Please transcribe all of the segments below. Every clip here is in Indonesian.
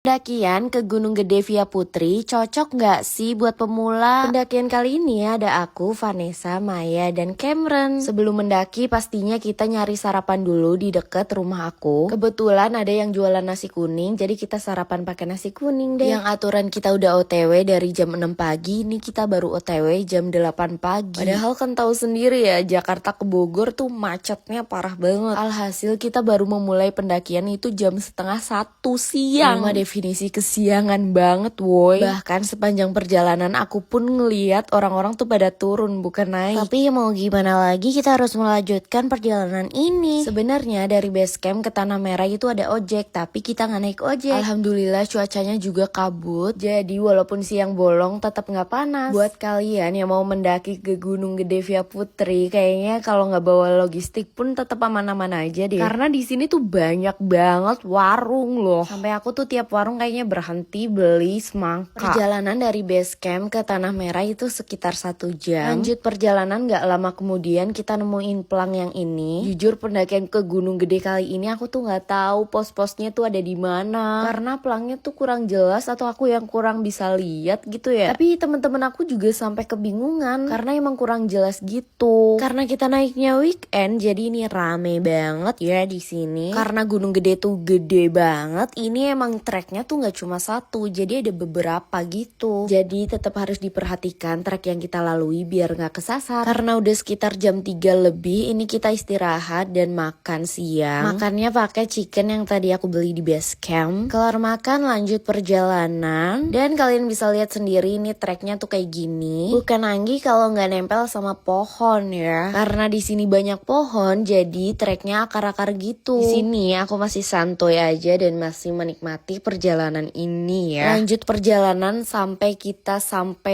Pendakian ke Gunung Gede via Putri cocok nggak sih buat pemula? Pendakian kali ini ada aku, Vanessa, Maya, dan Cameron. Sebelum mendaki pastinya kita nyari sarapan dulu di deket rumah aku. Kebetulan ada yang jualan nasi kuning, jadi kita sarapan pakai nasi kuning deh. Yang aturan kita udah OTW dari jam 6 pagi, ini kita baru OTW jam 8 pagi. Padahal kan tahu sendiri ya, Jakarta ke Bogor tuh macetnya parah banget. Alhasil kita baru memulai pendakian itu jam setengah 1 siang. Definisi kesiangan banget woi. Bahkan sepanjang perjalanan aku pun ngeliat orang-orang tuh pada turun bukan naik. Tapi mau gimana lagi, kita harus melanjutkan perjalanan ini. Sebenarnya dari base camp ke Tanah Merah itu ada ojek, tapi kita nggak naik ojek. Alhamdulillah cuacanya juga kabut, jadi walaupun siang bolong tetap nggak panas. Buat kalian yang mau mendaki ke Gunung Gede via Putri, kayaknya kalau nggak bawa logistik pun tetap aman-aman aja deh. Karena di sini tuh banyak banget warung loh. Sampai aku tuh tiap warung kayaknya berhenti beli semangka. Perjalanan dari base camp ke Tanah Merah itu sekitar 1 jam. Lanjut perjalanan gak lama kemudian kita nemuin pelang yang ini. Jujur pendakian ke Gunung Gede kali ini aku tuh gak tahu pos-posnya tuh ada di mana. Karena pelangnya tuh kurang jelas atau aku yang kurang bisa lihat gitu ya. Tapi teman-teman aku juga sampai kebingungan karena emang kurang jelas gitu. Karena kita naiknya weekend jadi ini rame banget ya di sini. Karena Gunung Gede tuh gede banget. Ini emang treknya tuh nggak cuma satu, jadi ada beberapa gitu. Jadi tetap harus diperhatikan trek yang kita lalui biar nggak kesasar. Karena udah sekitar jam 3 lebih, ini kita istirahat dan makan siang. Makannya pakai chicken yang tadi aku beli di base camp. Kelar makan lanjut perjalanan. Dan kalian bisa lihat sendiri ini treknya tuh kayak gini. Bukan anggi kalau nggak nempel sama pohon ya. Karena di sini banyak pohon, jadi treknya akar-akar gitu. Di sini aku masih santuy aja dan masih menikmati perjalanan ini ya. Lanjut perjalanan sampai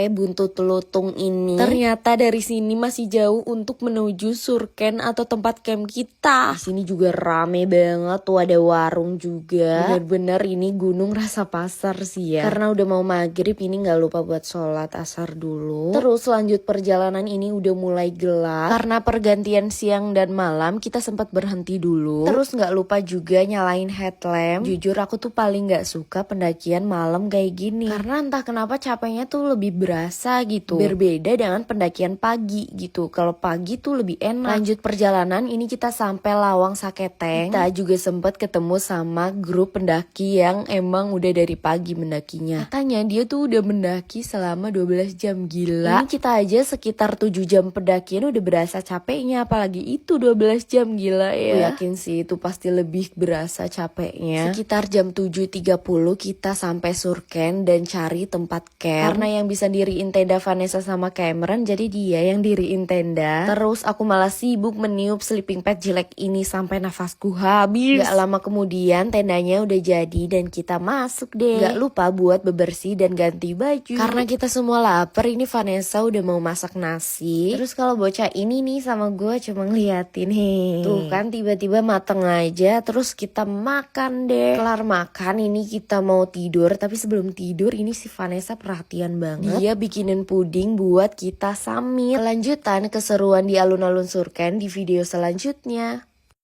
Buntut Lutung ini. Ternyata dari sini masih jauh untuk menuju surken atau tempat camp kita. Di sini juga rame banget tuh, ada warung juga. Bener-bener ini gunung rasa pasar sih ya. Karena udah mau maghrib ini nggak lupa buat sholat asar dulu. Terus lanjut perjalanan ini udah mulai gelap. Karena pergantian siang dan malam kita sempat berhenti dulu. Terus nggak lupa juga nyalain headlamp. Jujur aku tuh paling nggak suka pendakian malam kayak gini karena entah kenapa capeknya tuh lebih berasa gitu, berbeda dengan pendakian pagi gitu. Kalau pagi tuh lebih enak. Lanjut perjalanan ini kita sampai Lawang Saketeng. Kita juga sempat ketemu sama grup pendaki yang emang udah dari pagi mendakinya. Katanya dia tuh udah mendaki selama 12 jam. Gila, ini kita aja sekitar 7 jam pendakian udah berasa capeknya, apalagi itu 12 jam. Gila ya. Aku yakin sih itu pasti lebih berasa capeknya. Sekitar jam 7.30 kita sampai surken dan cari tempat camp. Karena yang bisa diriin tenda Vanessa sama Cameron, jadi dia yang diriin tenda. Terus aku malah sibuk meniup sleeping pad jelek ini sampai nafasku habis. Gak lama kemudian tendanya udah jadi dan kita masuk deh. Gak lupa buat bebersih dan ganti baju. Karena kita semua lapar, ini Vanessa udah mau masak nasi. Terus kalau bocah ini nih sama gue cuma ngeliatin tuh kan tiba-tiba mateng aja. Terus kita makan deh. Kelar makan ini kita mau tidur, tapi sebelum tidur ini si Vanessa perhatian banget. Dia bikinin puding buat kita samit. Kelanjutan keseruan di alun-alun surken di video selanjutnya.